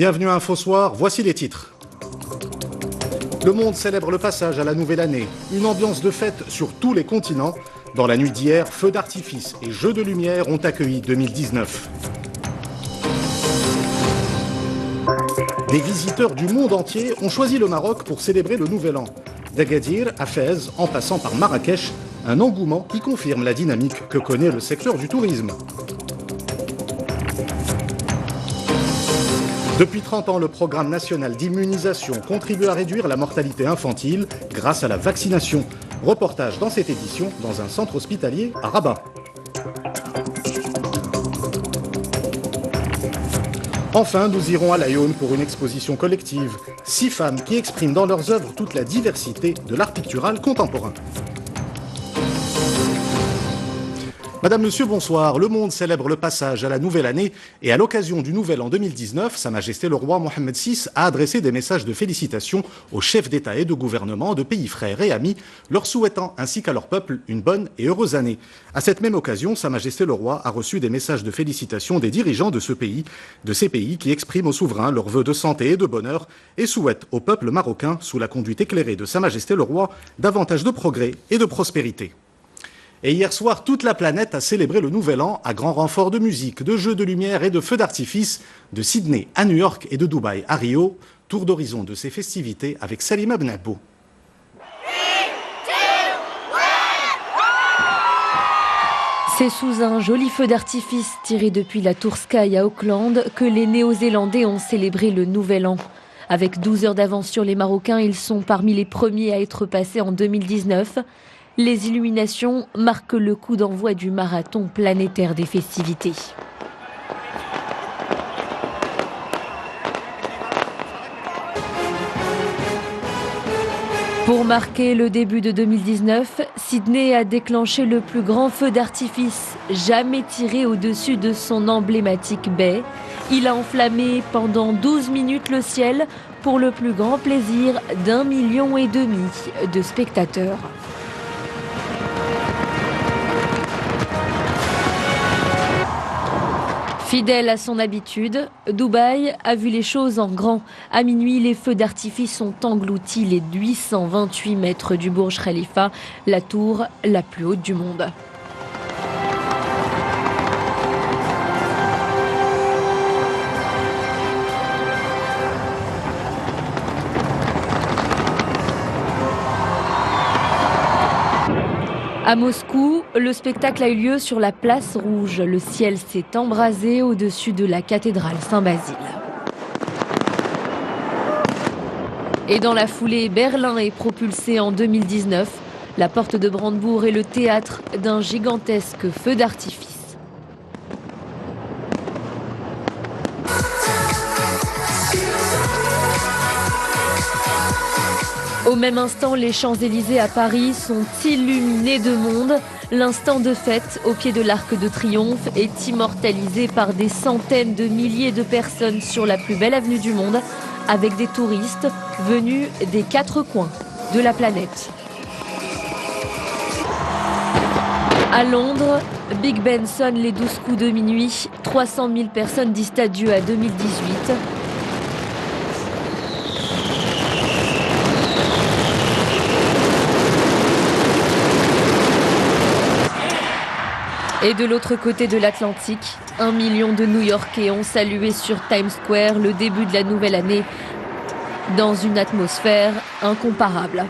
Bienvenue à InfoSoir, voici les titres. Le monde célèbre le passage à la nouvelle année. Une ambiance de fête sur tous les continents. Dans la nuit d'hier, feux d'artifice et jeux de lumière ont accueilli 2019. Des visiteurs du monde entier ont choisi le Maroc pour célébrer le Nouvel An. D'Agadir à Fès, en passant par Marrakech, un engouement qui confirme la dynamique que connaît le secteur du tourisme. Depuis 30 ans, le programme national d'immunisation contribue à réduire la mortalité infantile grâce à la vaccination. Reportage dans cette édition dans un centre hospitalier à Rabat. Enfin, nous irons à Lyon pour une exposition collective. 6 femmes qui expriment dans leurs œuvres toute la diversité de l'art pictural contemporain. Madame, Monsieur, bonsoir. Le monde célèbre le passage à la nouvelle année et à l'occasion du Nouvel An 2019, Sa Majesté le roi Mohammed VI a adressé des messages de félicitations aux chefs d'État et de gouvernement de pays frères et amis, leur souhaitant ainsi qu'à leur peuple une bonne et heureuse année. À cette même occasion, Sa Majesté le roi a reçu des messages de félicitations des dirigeants de ces pays qui expriment aux souverains leurs vœux de santé et de bonheur et souhaitent au peuple marocain, sous la conduite éclairée de Sa Majesté le roi, davantage de progrès et de prospérité. Et hier soir, toute la planète a célébré le Nouvel An à grand renfort de musique, de jeux de lumière et de feux d'artifice, de Sydney à New York et de Dubaï à Rio. Tour d'horizon de ces festivités avec Salima Benabou. C'est sous un joli feu d'artifice tiré depuis la Tour Sky à Auckland que les Néo-Zélandais ont célébré le Nouvel An. Avec 12 heures d'avance sur les Marocains, ils sont parmi les premiers à être passés en 2019. Les illuminations marquent le coup d'envoi du marathon planétaire des festivités. Pour marquer le début de 2019, Sydney a déclenché le plus grand feu d'artifice jamais tiré au-dessus de son emblématique baie. Il a enflammé pendant 12 minutes le ciel pour le plus grand plaisir d'1,5 million de spectateurs. Fidèle à son habitude, Dubaï a vu les choses en grand. À minuit, les feux d'artifice ont englouti les 828 mètres du Burj Khalifa, la tour la plus haute du monde. À Moscou, le spectacle a eu lieu sur la place rouge. Le ciel s'est embrasé au-dessus de la cathédrale Saint-Basile. Et dans la foulée, Berlin est propulsé en 2019. La porte de Brandebourg est le théâtre d'un gigantesque feu d'artifice. Au même instant, les Champs-Élysées à Paris sont illuminés de monde. L'instant de fête au pied de l'Arc de Triomphe est immortalisé par des centaines de milliers de personnes sur la plus belle avenue du monde, avec des touristes venus des 4 coins de la planète. À Londres, Big Ben sonne les 12 coups de minuit. 300 000 personnes disent adieu à 2018. Et de l'autre côté de l'Atlantique, 1 million de New-Yorkais ont salué sur Times Square le début de la nouvelle année dans une atmosphère incomparable.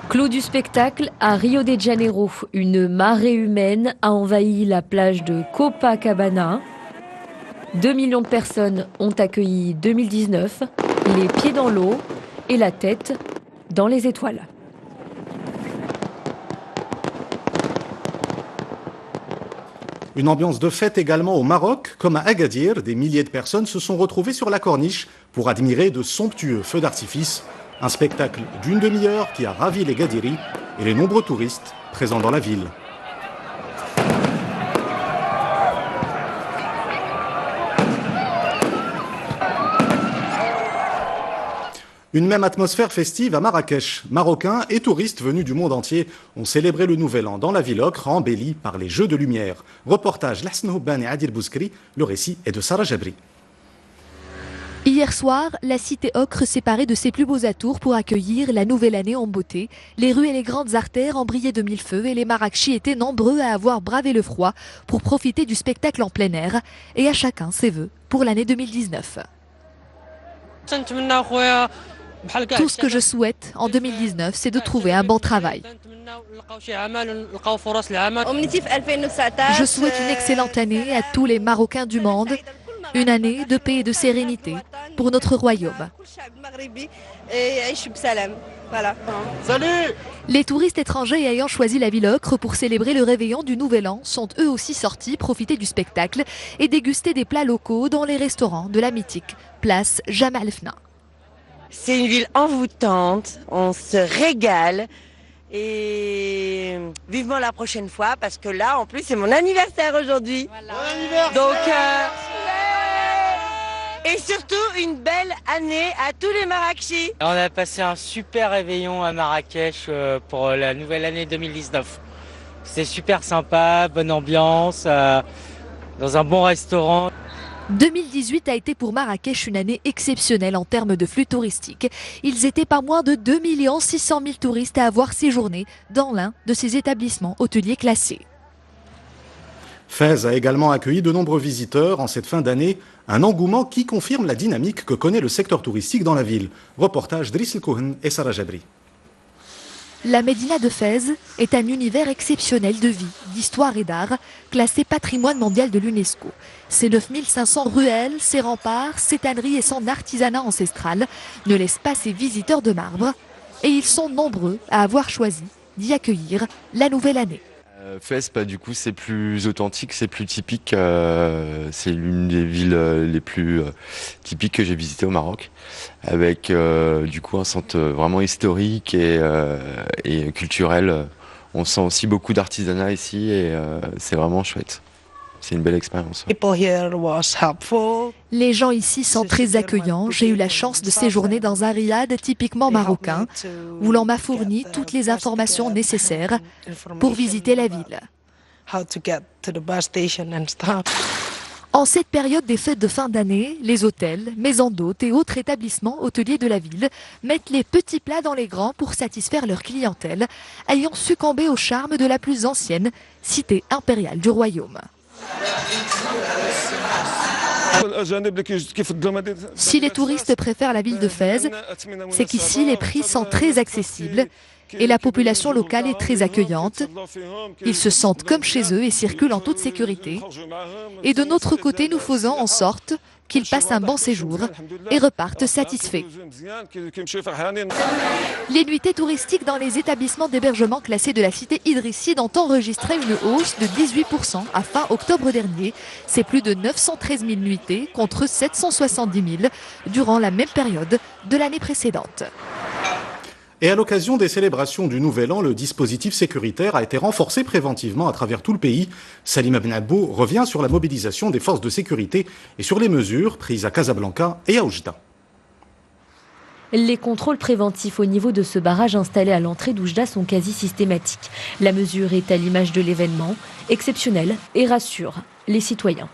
Clou du spectacle, à Rio de Janeiro, une marée humaine a envahi la plage de Copacabana. 2 millions de personnes ont accueilli 2019, les pieds dans l'eau et la tête dans les étoiles. Une ambiance de fête également au Maroc, comme à Agadir, des milliers de personnes se sont retrouvées sur la corniche pour admirer de somptueux feux d'artifice. Un spectacle d'une demi-heure qui a ravi les Gadiris et les nombreux touristes présents dans la ville. Une même atmosphère festive à Marrakech. Marocains et touristes venus du monde entier ont célébré le Nouvel An dans la ville ocre, embellie par les jeux de lumière. Reportage Lassne Houban et Adil Bouskri. Le récit est de Sarah Jabri. Hier soir, la cité ocre s'est parée de ses plus beaux atours pour accueillir la nouvelle année en beauté. Les rues et les grandes artères en brillaient de mille feux et les Marrakechis étaient nombreux à avoir bravé le froid pour profiter du spectacle en plein air. Et à chacun ses vœux pour l'année 2019. Tout ce que je souhaite en 2019, c'est de trouver un bon travail. Je souhaite une excellente année à tous les Marocains du monde. Une année de paix et de sérénité pour notre royaume. Les touristes étrangers ayant choisi la ville ocre pour célébrer le réveillon du Nouvel An sont eux aussi sortis profiter du spectacle et déguster des plats locaux dans les restaurants de la mythique place Jamal Fna. C'est une ville envoûtante, on se régale et vivement la prochaine fois parce que là en plus c'est mon anniversaire aujourd'hui. Voilà. Bon anniversaire. Donc et surtout une belle année à tous les Marrakechis. On a passé un super réveillon à Marrakech pour la nouvelle année 2019. C'était super sympa, bonne ambiance, dans un bon restaurant. 2018 a été pour Marrakech une année exceptionnelle en termes de flux touristiques. Ils étaient pas moins de 2 600 000 touristes à avoir séjourné dans l'un de ces établissements hôteliers classés. Fès a également accueilli de nombreux visiteurs en cette fin d'année, un engouement qui confirme la dynamique que connaît le secteur touristique dans la ville. Reportage Driss El Kouhen et Sarah Jabri. La Médina de Fès est un univers exceptionnel de vie, d'histoire et d'art, classé patrimoine mondial de l'UNESCO. Ses 9500 ruelles, ses remparts, ses tanneries et son artisanat ancestral ne laissent pas ses visiteurs de marbre. Et ils sont nombreux à avoir choisi d'y accueillir la nouvelle année. Fès, du coup, c'est plus authentique, c'est plus typique. C'est l'une des villes les plus typiques que j'ai visitées au Maroc, avec du coup un centre vraiment historique et culturel. On sent aussi beaucoup d'artisanat ici et c'est vraiment chouette. C'est une belle expérience. Les gens ici sont très accueillants. J'ai eu la chance de séjourner dans un riad typiquement marocain, où l'on m'a fourni toutes les informations nécessaires pour visiter la ville. En cette période des fêtes de fin d'année, les hôtels, maisons d'hôtes et autres établissements hôteliers de la ville mettent les petits plats dans les grands pour satisfaire leur clientèle, ayant succombé au charme de la plus ancienne cité impériale du royaume. Si les touristes préfèrent la ville de Fès, c'est qu'ici les prix sont très accessibles et la population locale est très accueillante. Ils se sentent comme chez eux et circulent en toute sécurité. Et de notre côté, nous faisons en sorte qu'ils passent un bon séjour et repartent satisfaits. Les nuitées touristiques dans les établissements d'hébergement classés de la cité Idrisside ont enregistré une hausse de 18% à fin octobre dernier. C'est plus de 913 000 nuitées contre 770 000 durant la même période de l'année précédente. Et à l'occasion des célébrations du Nouvel An, le dispositif sécuritaire a été renforcé préventivement à travers tout le pays. Salim Abnabou revient sur la mobilisation des forces de sécurité et sur les mesures prises à Casablanca et à Oujda. Les contrôles préventifs au niveau de ce barrage installé à l'entrée d'Oujda sont quasi systématiques. La mesure est à l'image de l'événement, exceptionnelle et rassure les citoyens.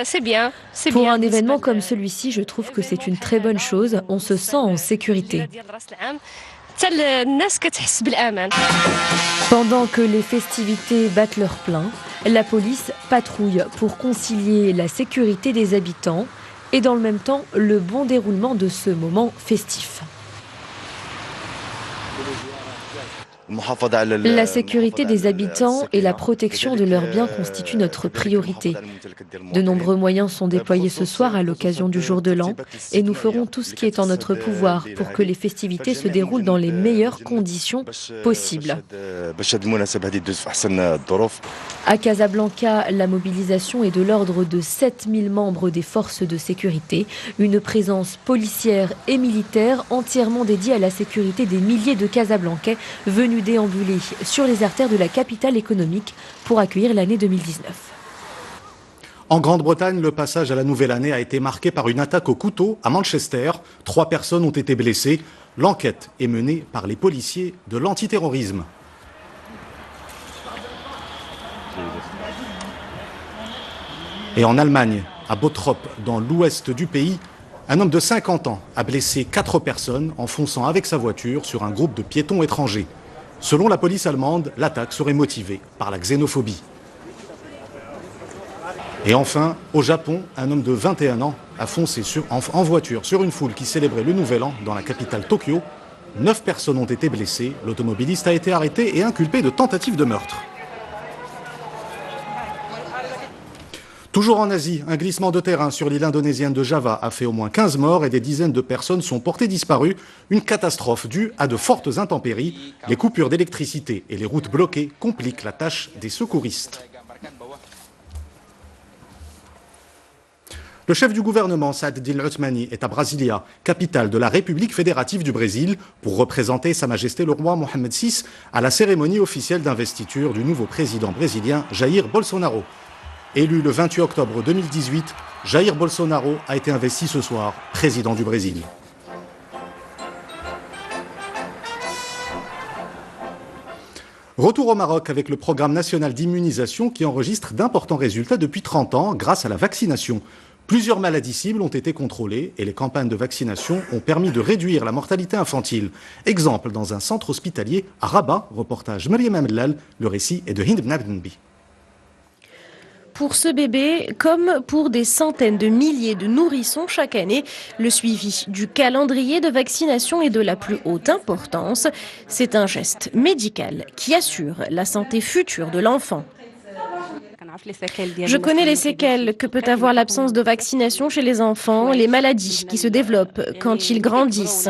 C'est bien. Pour un événement comme celui-ci, je trouve que c'est une très bonne chose. On se sent en sécurité. Pendant que les festivités battent leur plein, la police patrouille pour concilier la sécurité des habitants et dans le même temps le bon déroulement de ce moment festif. La sécurité des habitants et la protection de leurs biens constituent notre priorité. De nombreux moyens sont déployés ce soir à l'occasion du jour de l'an et nous ferons tout ce qui est en notre pouvoir pour que les festivités se déroulent dans les meilleures conditions possibles. À Casablanca, la mobilisation est de l'ordre de 7000 membres des forces de sécurité, une présence policière et militaire entièrement dédiée à la sécurité des milliers de Casablancais venus déambuler sur les artères de la capitale économique pour accueillir l'année 2019. En Grande-Bretagne, le passage à la nouvelle année a été marqué par une attaque au couteau à Manchester. 3 personnes ont été blessées. L'enquête est menée par les policiers de l'antiterrorisme. Et en Allemagne, à Bottrop, dans l'ouest du pays, un homme de 50 ans a blessé 4 personnes en fonçant avec sa voiture sur un groupe de piétons étrangers. Selon la police allemande, l'attaque serait motivée par la xénophobie. Et enfin, au Japon, un homme de 21 ans a foncé en voiture sur une foule qui célébrait le Nouvel An dans la capitale Tokyo. 9 personnes ont été blessées. L'automobiliste a été arrêté et inculpé de tentative de meurtre. Toujours en Asie, un glissement de terrain sur l'île indonésienne de Java a fait au moins 15 morts et des dizaines de personnes sont portées disparues. Une catastrophe due à de fortes intempéries. Les coupures d'électricité et les routes bloquées compliquent la tâche des secouristes. Le chef du gouvernement, Saad Din Othmani, est à Brasilia, capitale de la République fédérative du Brésil, pour représenter Sa Majesté le roi Mohamed VI à la cérémonie officielle d'investiture du nouveau président brésilien Jair Bolsonaro. Élu le 28 octobre 2018, Jair Bolsonaro a été investi ce soir président du Brésil. Retour au Maroc avec le programme national d'immunisation qui enregistre d'importants résultats depuis 30 ans grâce à la vaccination. Plusieurs maladies cibles ont été contrôlées et les campagnes de vaccination ont permis de réduire la mortalité infantile. Exemple dans un centre hospitalier à Rabat, reportage Mariam Amellal, le récit est de Hind Ben Abdenbi. Pour ce bébé, comme pour des centaines de milliers de nourrissons chaque année, le suivi du calendrier de vaccination est de la plus haute importance. C'est un geste médical qui assure la santé future de l'enfant. Je connais les séquelles que peut avoir l'absence de vaccination chez les enfants, les maladies qui se développent quand ils grandissent.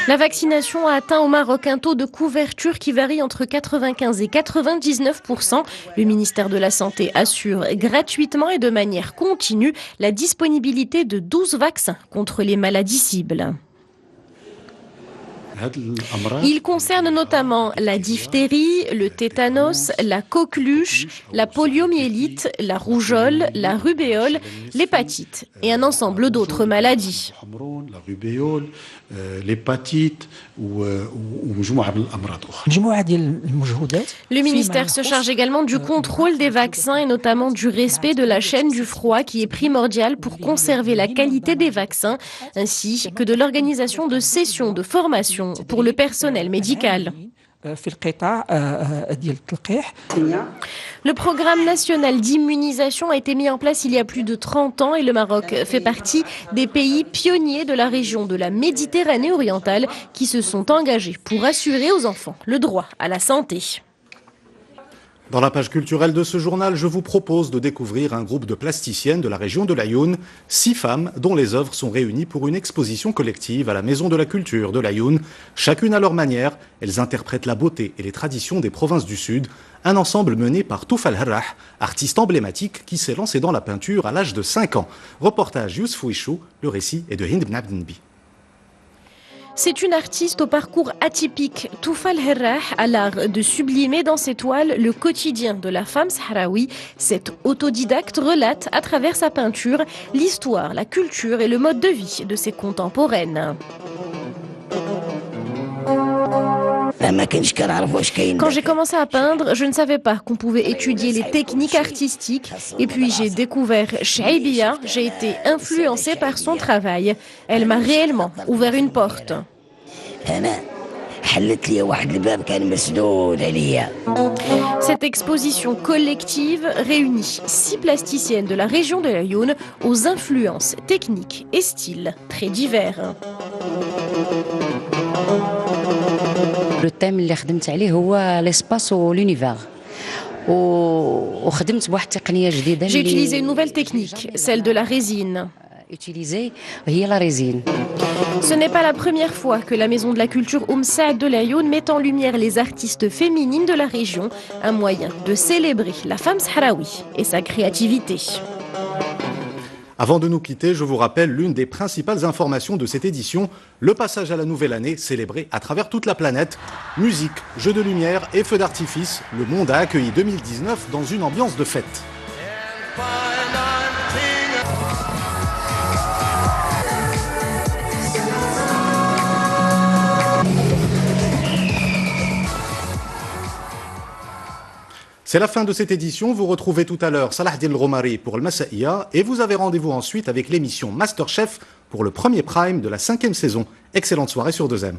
La vaccination a atteint au Maroc un taux de couverture qui varie entre 95 et 99%. Le ministère de la Santé assure gratuitement et de manière continue la disponibilité de 12 vaccins contre les maladies cibles. Il concerne notamment la diphtérie, le tétanos, la coqueluche, la poliomyélite, la rougeole, la rubéole, l'hépatite et un ensemble d'autres maladies. la rubéole, l'hépatite Le ministère se charge également du contrôle des vaccins et notamment du respect de la chaîne du froid qui est primordial pour conserver la qualité des vaccins ainsi que de l'organisation de sessions de formation pour le personnel médical. Le programme national d'immunisation a été mis en place il y a plus de 30 ans et le Maroc fait partie des pays pionniers de la région de la Méditerranée orientale qui se sont engagés pour assurer aux enfants le droit à la santé. Dans la page culturelle de ce journal, je vous propose de découvrir un groupe de plasticiennes de la région de l'Aïoun, 6 femmes dont les œuvres sont réunies pour une exposition collective à la Maison de la Culture de l'Aïoun. Chacune à leur manière, elles interprètent la beauté et les traditions des provinces du Sud. Un ensemble mené par Toufal Herrah, artiste emblématique qui s'est lancé dans la peinture à l'âge de 5 ans. Reportage Yousf Ouichou, le récit est de Hind Ben Abdenbi. C'est une artiste au parcours atypique. Toufal Herrah a l'art de sublimer dans ses toiles le quotidien de la femme sahraoui. Cette autodidacte relate à travers sa peinture l'histoire, la culture et le mode de vie de ses contemporaines. Quand j'ai commencé à peindre, je ne savais pas qu'on pouvait étudier les techniques artistiques. Et puis j'ai découvert Shaibia, j'ai été influencée par son travail. Elle m'a réellement ouvert une porte. Cette exposition collective réunit 6 plasticiennes de la région de l'Aïoun aux influences techniques et styles très divers. Le thème اللي خدمت عليه هو l'espace ou l'univers. وخدمت بواحد التقنية جديدة. J'ai utilisé une nouvelle technique, celle de la résine. هي la résine. Ce n'est pas la première fois que la Maison de la Culture Saad de l'Aïoun met en lumière les artistes féminines de la région, un moyen de célébrer la femme sahraoui et sa créativité. Avant de nous quitter, je vous rappelle l'une des principales informations de cette édition, le passage à la nouvelle année célébré à travers toute la planète. Musique, jeux de lumière et feux d'artifice, le monde a accueilli 2019 dans une ambiance de fête. C'est la fin de cette édition. Vous retrouvez tout à l'heure Salah Din Romari pour le Massaïa et vous avez rendez-vous ensuite avec l'émission Masterchef pour le premier prime de la 5e saison. Excellente soirée sur 2M.